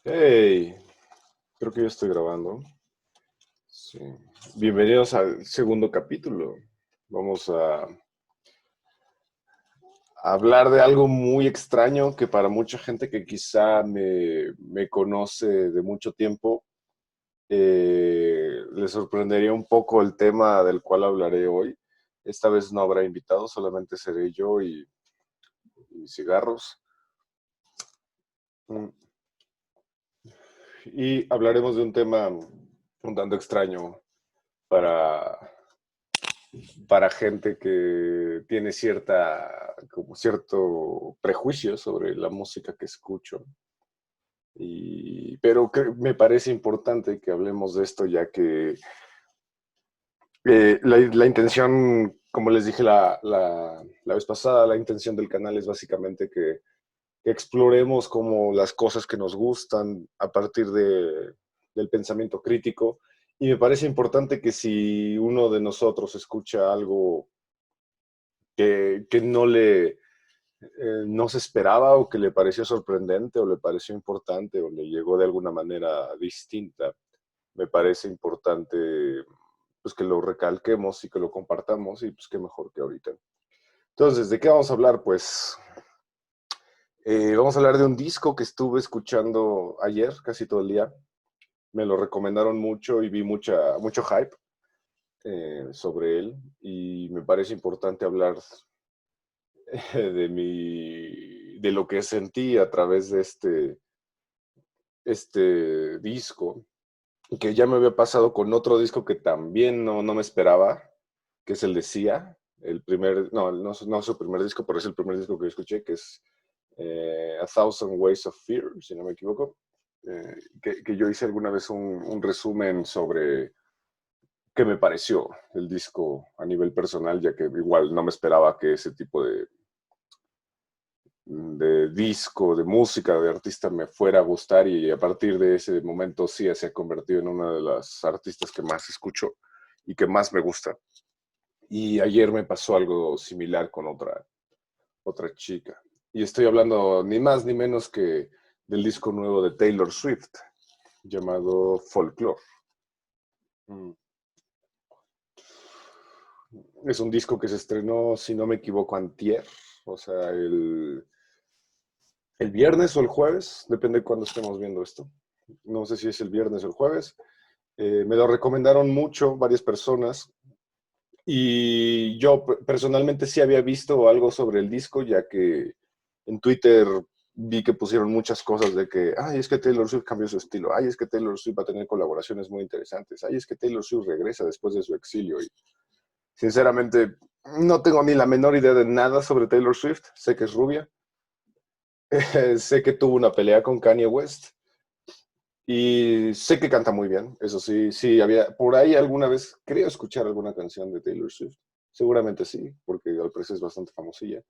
Hey, creo que ya estoy grabando. Sí. Bienvenidos al segundo capítulo. Vamos a hablar de algo muy extraño que para mucha gente que quizá me conoce de mucho tiempo, le sorprendería un poco el tema del cual hablaré hoy. Esta vez no habrá invitados, solamente seré yo y cigarros. Mm. Y hablaremos de un tema un tanto extraño para gente que tiene como cierto prejuicio sobre la música que escucho. Pero me parece importante que hablemos de esto, ya que la intención, como les dije la vez pasada, la intención del canal es básicamente que exploremos como las cosas que nos gustan a partir del pensamiento crítico. Y me parece importante que si uno de nosotros escucha algo que no se esperaba o que le pareció sorprendente o le pareció importante o le llegó de alguna manera distinta, me parece importante pues que lo recalquemos y que lo compartamos y pues qué mejor que ahorita. Entonces, ¿de qué vamos a hablar? Pues vamos a hablar de un disco que estuve escuchando ayer, casi todo el día. Me lo recomendaron mucho y vi mucho hype sobre él y me parece importante hablar de lo que sentí a través de este disco, que ya me había pasado con otro disco que también no me esperaba, que es el de Sia, el primer, no es su primer disco, pero es el primer disco que yo escuché, que es A Thousand Ways of Fear, si no me equivoco, que yo hice alguna vez un resumen sobre qué me pareció el disco a nivel personal, ya que igual no me esperaba que ese tipo de disco, de música, de artista me fuera a gustar y a partir de ese momento sí se ha convertido en una de las artistas que más escucho y que más me gusta. Y ayer me pasó algo similar con otra chica. Y estoy hablando ni más ni menos que del disco nuevo de Taylor Swift, llamado Folklore. Mm. Es un disco que se estrenó, si no me equivoco, antier, o sea, el viernes o el jueves, depende de cuándo estemos viendo esto. No sé si es el viernes o el jueves. Me lo recomendaron mucho varias personas y yo personalmente sí había visto algo sobre el disco, ya que en Twitter vi que pusieron muchas cosas de que, ay, es que Taylor Swift cambió su estilo, ay, es que Taylor Swift va a tener colaboraciones muy interesantes, ay, es que Taylor Swift regresa después de su exilio. Y sinceramente no tengo ni la menor idea de nada sobre Taylor Swift, sé que es rubia, sé que tuvo una pelea con Kanye West. Y sé que canta muy bien, eso sí, sí, había, por ahí alguna vez, creo escuchar alguna canción de Taylor Swift, seguramente sí, porque al parecer es bastante famosilla,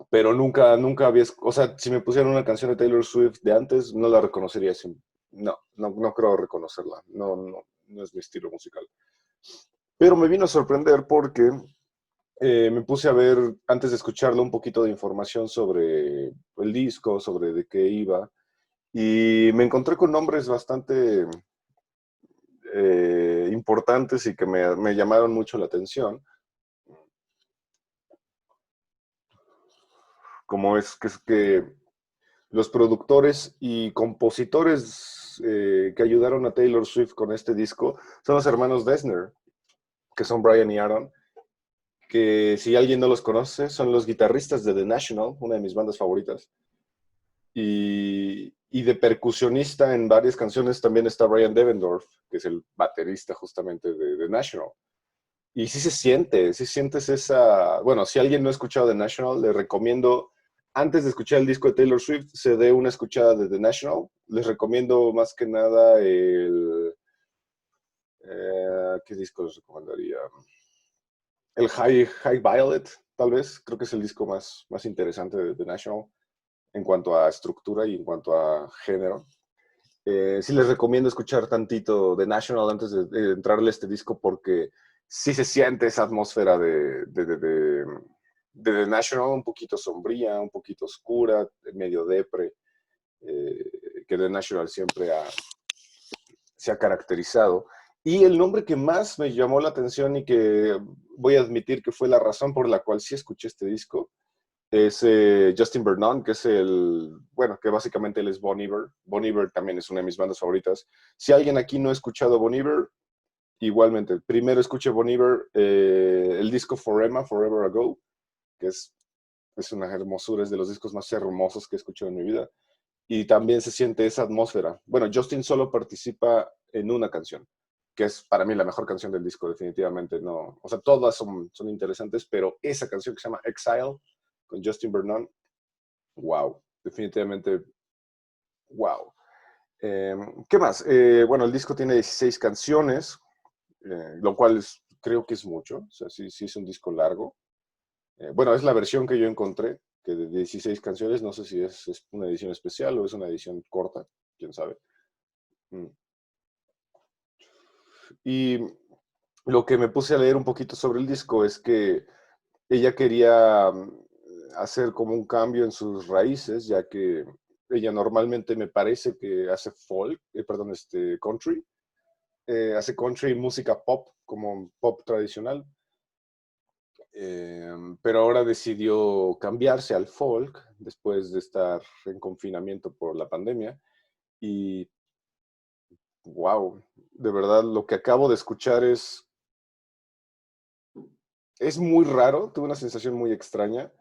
pero nunca había, o sea, si me pusieran una canción de Taylor Swift de antes, no la reconocería, no creo reconocerla, no es mi estilo musical. Pero me vino a sorprender porque me puse a ver, antes de escucharlo, un poquito de información sobre el disco, sobre de qué iba, y me encontré con nombres bastante importantes y que me llamaron mucho la atención, como es que los productores y compositores que ayudaron a Taylor Swift con este disco son los hermanos Dessner, que son Brian y Aaron, que si alguien no los conoce, son los guitarristas de The National, una de mis bandas favoritas, y de percusionista en varias canciones también está Brian Devendorf, que es el baterista justamente de The National. Y sí sientes esa, bueno, si alguien no ha escuchado The National, le recomiendo, antes de escuchar el disco de Taylor Swift, se dé una escuchada de The National. Les recomiendo más que nada ¿qué disco les recomendaría? El High Violet, tal vez, creo que es el disco más interesante de The National en cuanto a estructura y en cuanto a género. Sí les recomiendo escuchar tantito de National antes de entrarle a este disco porque sí se siente esa atmósfera de The National, un poquito sombría, un poquito oscura, medio depre, que The National siempre se ha caracterizado. Y el nombre que más me llamó la atención y que voy a admitir que fue la razón por la cual sí escuché este disco es Justin Vernon, que es bueno, que básicamente él es Bon Iver. Bon Iver también es una de mis bandas favoritas. Si alguien aquí no ha escuchado Bon Iver, igualmente, primero escuche Bon Iver, el disco Forever Ago, que es una hermosura, es de los discos más hermosos que he escuchado en mi vida. Y también se siente esa atmósfera. Bueno, Justin solo participa en una canción, que es para mí la mejor canción del disco, definitivamente. No, o sea, todas son interesantes, pero esa canción que se llama Exile, con Justin Vernon, wow, definitivamente, wow. ¿Qué más? Bueno, el disco tiene 16 canciones, lo cual creo que es mucho, o sea, sí es un disco largo. Bueno, es la versión que yo encontré, que de 16 canciones, no sé si es una edición especial o es una edición corta, quién sabe. Mm. Y lo que me puse a leer un poquito sobre el disco es que ella quería hacer como un cambio en sus raíces, ya que ella normalmente me parece que hace folk, perdón, country, hace country y música pop, como pop tradicional, pero ahora decidió cambiarse al folk después de estar en confinamiento por la pandemia y wow, de verdad lo que acabo de escuchar es muy raro, tuve una sensación muy extraña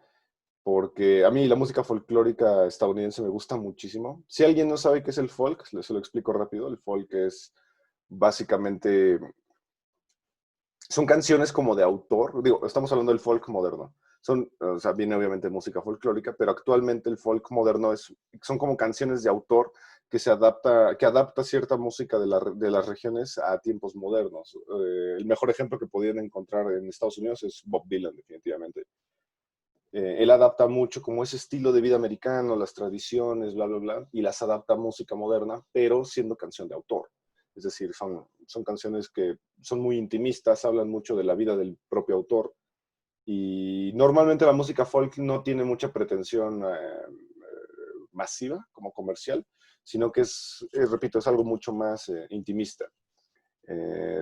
porque a mí la música folclórica estadounidense me gusta muchísimo. Si alguien no sabe qué es el folk, se lo explico rápido. El folk es básicamente, son canciones como de autor. Digo, estamos hablando del folk moderno. O sea, viene obviamente música folclórica, pero actualmente el folk moderno son como canciones de autor que adapta cierta música de las regiones a tiempos modernos. El mejor ejemplo que podían encontrar en Estados Unidos es Bob Dylan, definitivamente. Él adapta mucho como ese estilo de vida americano, las tradiciones, bla, bla, bla, y las adapta a música moderna, pero siendo canción de autor. Es decir, son canciones que son muy intimistas, hablan mucho de la vida del propio autor, y normalmente la música folk no tiene mucha pretensión masiva como comercial, sino que repito, es algo mucho más intimista.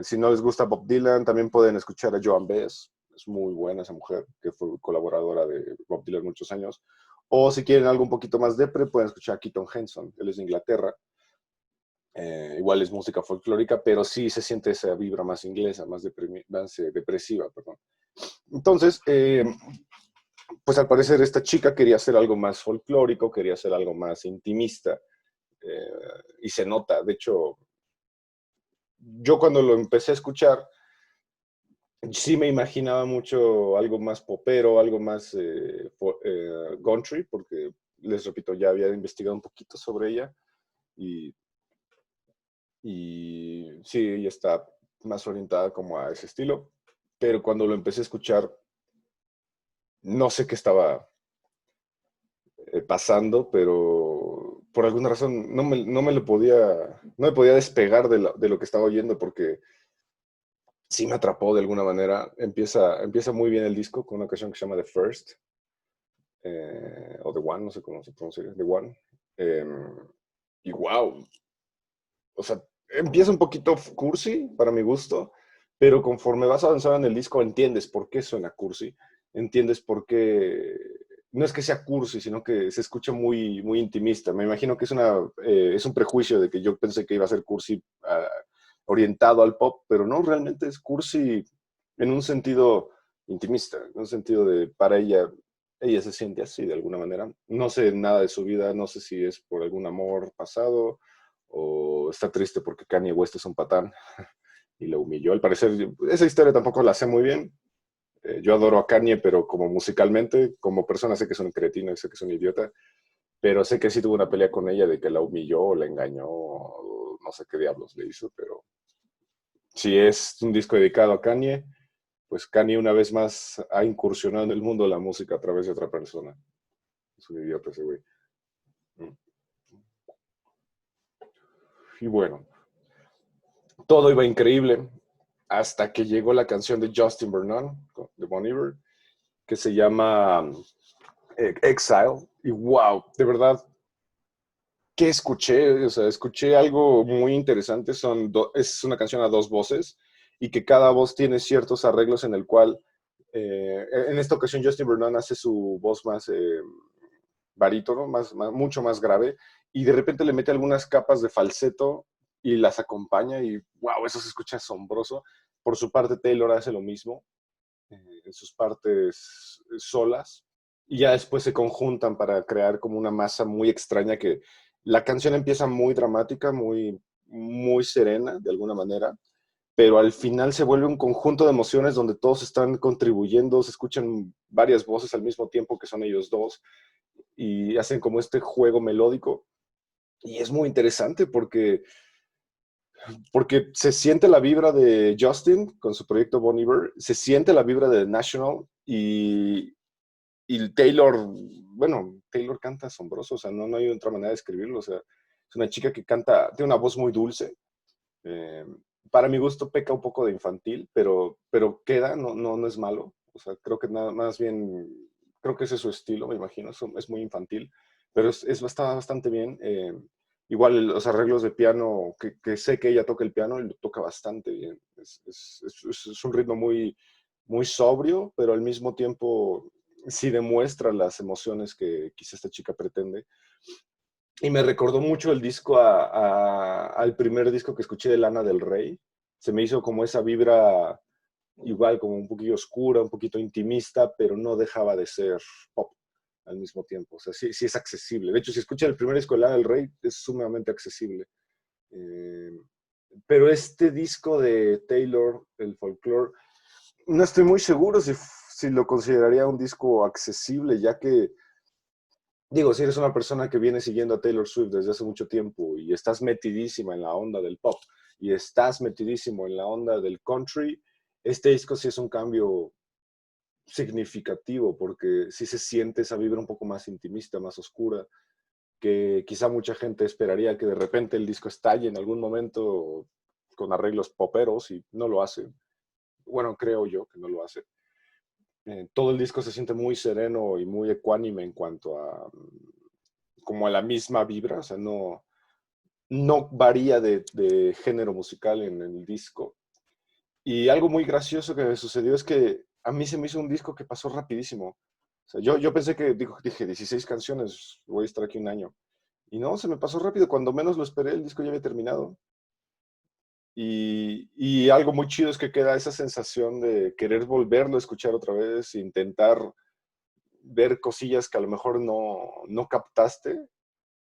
Si no les gusta Bob Dylan, también pueden escuchar a Joan Baez. Es muy buena esa mujer, que fue colaboradora de Bob Dylan muchos años. O si quieren algo un poquito más depre, pueden escuchar a Keaton Henson. Él es de Inglaterra. Igual es música folclórica, pero sí se siente esa vibra más inglesa, más depresiva, perdón. Entonces, pues al parecer esta chica quería hacer algo más folclórico, quería hacer algo más intimista. eh, y se nota. De hecho, yo cuando lo empecé a escuchar, sí me imaginaba mucho algo más popero, algo más country, porque les repito, ya había investigado un poquito sobre ella y, y sí, ella está más orientada como a ese estilo, pero cuando lo empecé a escuchar, no sé qué estaba pasando, pero por alguna razón no me podía despegar de lo que estaba oyendo porque sí me atrapó de alguna manera. Empieza muy bien el disco con una canción que se llama The First, o The One, no sé cómo se pronuncia, The One. Eh, y wow, o sea, empieza un poquito cursi para mi gusto, pero conforme vas avanzando en el disco entiendes por qué suena cursi, entiendes por qué, no es que sea cursi, sino que se escucha muy, muy intimista. Me imagino que es un prejuicio de que yo pensé que iba a ser cursi orientado al pop, pero no, realmente es cursi en un sentido intimista, en un sentido de, para ella se siente así de alguna manera. No sé nada de su vida, no sé si es por algún amor pasado o está triste porque Kanye West es un patán y lo humilló. Al parecer, esa historia tampoco la sé muy bien. Yo adoro a Kanye, pero como musicalmente, como persona sé que es un cretino y sé que es un idiota, pero sé que sí tuvo una pelea con ella de que la humilló o la engañó, o no sé qué diablos le hizo, pero si es un disco dedicado a Kanye, pues Kanye una vez más ha incursionado en el mundo de la música a través de otra persona. Es un idiota ese güey. Mm. Y bueno, todo iba increíble hasta que llegó la canción de Justin Vernon, de Bon Iver, que se llama Exile. Y wow, de verdad, ¿Qué escuché? O sea, escuché algo muy interesante. Es una canción a dos voces y que cada voz tiene ciertos arreglos en el cual, en esta ocasión Justin Vernon hace su voz más barítono, mucho más grave, y de repente le mete algunas capas de falseto y las acompaña y wow, eso se escucha asombroso. Por su parte, Taylor hace lo mismo en sus partes solas y ya después se conjuntan para crear como una masa muy extraña que la canción empieza muy dramática, muy serena de alguna manera, pero al final se vuelve un conjunto de emociones donde todos están contribuyendo, se escuchan varias voces al mismo tiempo que son ellos dos y hacen como este juego melódico y es muy interesante porque se siente la vibra de Justin con su proyecto Bon Iver, se siente la vibra de The National y Taylor, bueno, Taylor canta asombroso, o sea, no hay otra manera de escribirlo, o sea, es una chica que canta, tiene una voz muy dulce, eh, para mi gusto peca un poco de infantil, pero queda, no es malo, o sea, creo que nada más bien, creo que ese es su estilo, me imagino, es muy infantil, pero está bastante bien. Igual los arreglos de piano, que sé que ella toca el piano y lo toca bastante bien. Es un ritmo muy sobrio, pero al mismo tiempo sí demuestra las emociones que quizá esta chica pretende. Y me recordó mucho el disco al primer disco que escuché de Lana del Rey. Se me hizo como esa vibra igual, como un poquito oscura, un poquito intimista, pero no dejaba de ser pop al mismo tiempo. O sea, sí es accesible. De hecho, si escuchas el primer disco de Lana del Rey, es sumamente accesible. Eh, pero este disco de Taylor, el Folklore, no estoy muy seguro si lo consideraría un disco accesible, ya que digo, si eres una persona que viene siguiendo a Taylor Swift desde hace mucho tiempo y estás metidísima en la onda del pop y estás metidísimo en la onda del country, este disco sí es un cambio significativo porque sí se siente esa vibra un poco más intimista, más oscura, que quizá mucha gente esperaría que de repente el disco estalle en algún momento con arreglos poperos y no lo hace. Bueno, creo yo que no lo hace. Todo el disco se siente muy sereno y muy ecuánime en cuanto a como a la misma vibra, o sea, no varía de género musical en el disco. Y algo muy gracioso que me sucedió es que a mí se me hizo un disco que pasó rapidísimo. O sea, yo pensé que, dije, 16 canciones, voy a estar aquí un año. Y no, se me pasó rápido. Cuando menos lo esperé, el disco ya había terminado. Y algo muy chido es que queda esa sensación de querer volverlo a escuchar otra vez, intentar ver cosillas que a lo mejor no captaste.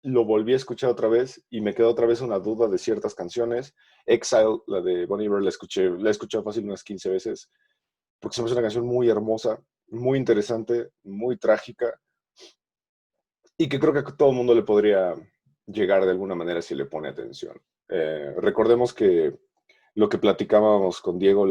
Lo volví a escuchar otra vez y me quedó otra vez una duda de ciertas canciones. Exile, la de Bon Iver, la he escuchado fácil unas 15 veces, porque se me hace una canción muy hermosa, muy interesante, muy trágica, y que creo que a todo el mundo le podría llegar de alguna manera si le pone atención. Recordemos que lo que platicábamos con Diego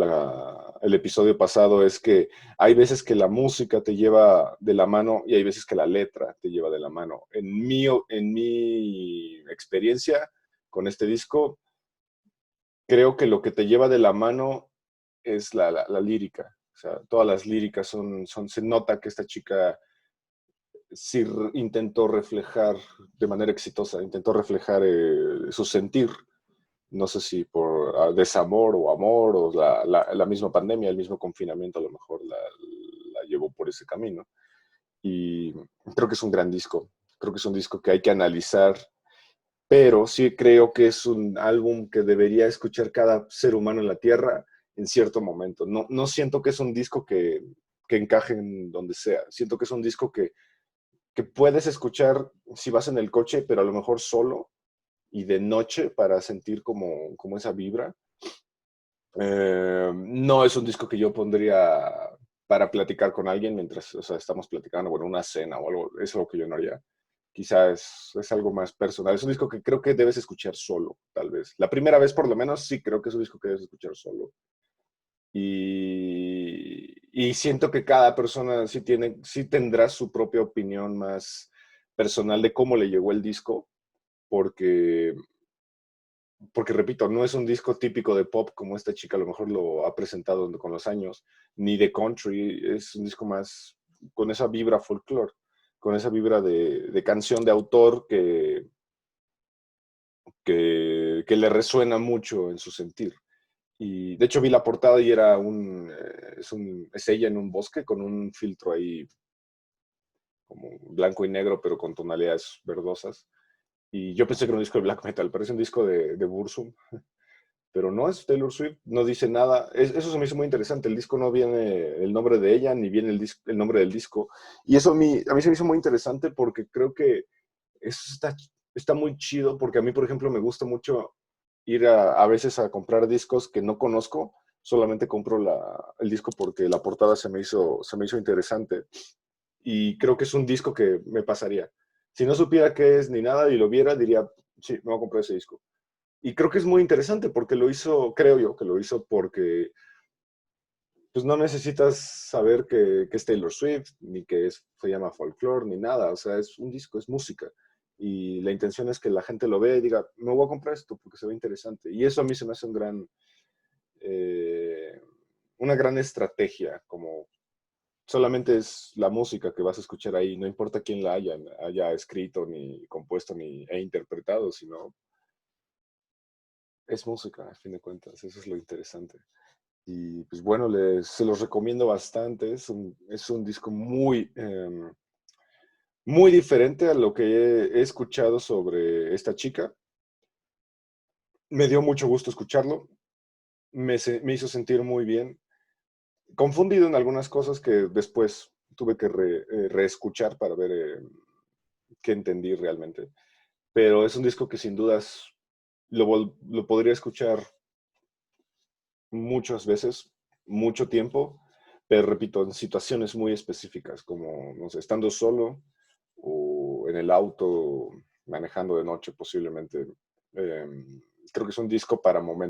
el episodio pasado es que hay veces que la música te lleva de la mano y hay veces que la letra te lleva de la mano. En mi experiencia con este disco, creo que lo que te lleva de la mano es la lírica. O sea, todas las líricas se nota que esta chica sí intentó reflejar de manera exitosa, intentó reflejar su sentir, no sé si por desamor o amor o la misma pandemia, el mismo confinamiento a lo mejor la llevó por ese camino. Y creo que es un gran disco, creo que es un disco que hay que analizar, pero sí creo que es un álbum que debería escuchar cada ser humano en la Tierra en cierto momento. No siento que es un disco que encaje en donde sea, siento que es un disco que puedes escuchar si vas en el coche, pero a lo mejor solo y de noche para sentir como esa vibra. No es un disco que yo pondría para platicar con alguien mientras, o sea, estamos platicando, bueno, una cena o algo, eso es lo que yo no haría. Quizás es algo más personal. Es un disco que creo que debes escuchar solo, tal vez. La primera vez, por lo menos, sí creo que es un disco que debes escuchar solo. Y siento que cada persona sí tendrá su propia opinión más personal de cómo le llegó el disco, porque repito, no es un disco típico de pop como esta chica a lo mejor lo ha presentado con los años, ni de country, es un disco más con esa vibra folclore, con esa vibra de canción de autor que le resuena mucho en su sentir. Y de hecho vi la portada y era es ella en un bosque con un filtro ahí como blanco y negro, pero con tonalidades verdosas. Y yo pensé que era un disco de black metal, parece un disco de Burzum, pero no es Taylor Swift, no dice nada. Eso se me hizo muy interesante. El disco no viene el nombre de ella, ni viene el nombre del disco. Y eso a mí se me hizo muy interesante porque creo que eso está muy chido, porque a mí, por ejemplo, me gusta mucho ir a veces a comprar discos que no conozco, solamente compro el disco porque la portada se me hizo interesante. Y creo que es un disco que me pasaría. Si no supiera qué es ni nada y lo viera, diría, sí, me voy a comprar ese disco. Y creo que es muy interesante porque lo hizo, creo yo, que lo hizo porque pues no necesitas saber que es Taylor Swift, ni que se llama folklore, ni nada. O sea, es un disco, es música. Y la intención es que la gente lo vea y diga, me voy a comprar esto porque se ve interesante. Y eso a mí se me hace eh, una gran estrategia, como solamente es la música que vas a escuchar ahí, no importa quién la haya escrito, ni compuesto, e interpretado, sino es música, a fin de cuentas. Eso es lo interesante. Y pues bueno, se los recomiendo bastante. Es un disco muy diferente a lo que he escuchado sobre esta chica. Me dio mucho gusto escucharlo. Me hizo sentir muy bien. Confundido en algunas cosas que después tuve que reescuchar para ver qué entendí realmente. Pero es un disco que sin dudas lo podría escuchar muchas veces, mucho tiempo, pero repito, en situaciones muy específicas, como, no sé, estando solo o en el auto, manejando de noche posiblemente. Creo que es un disco para momentos.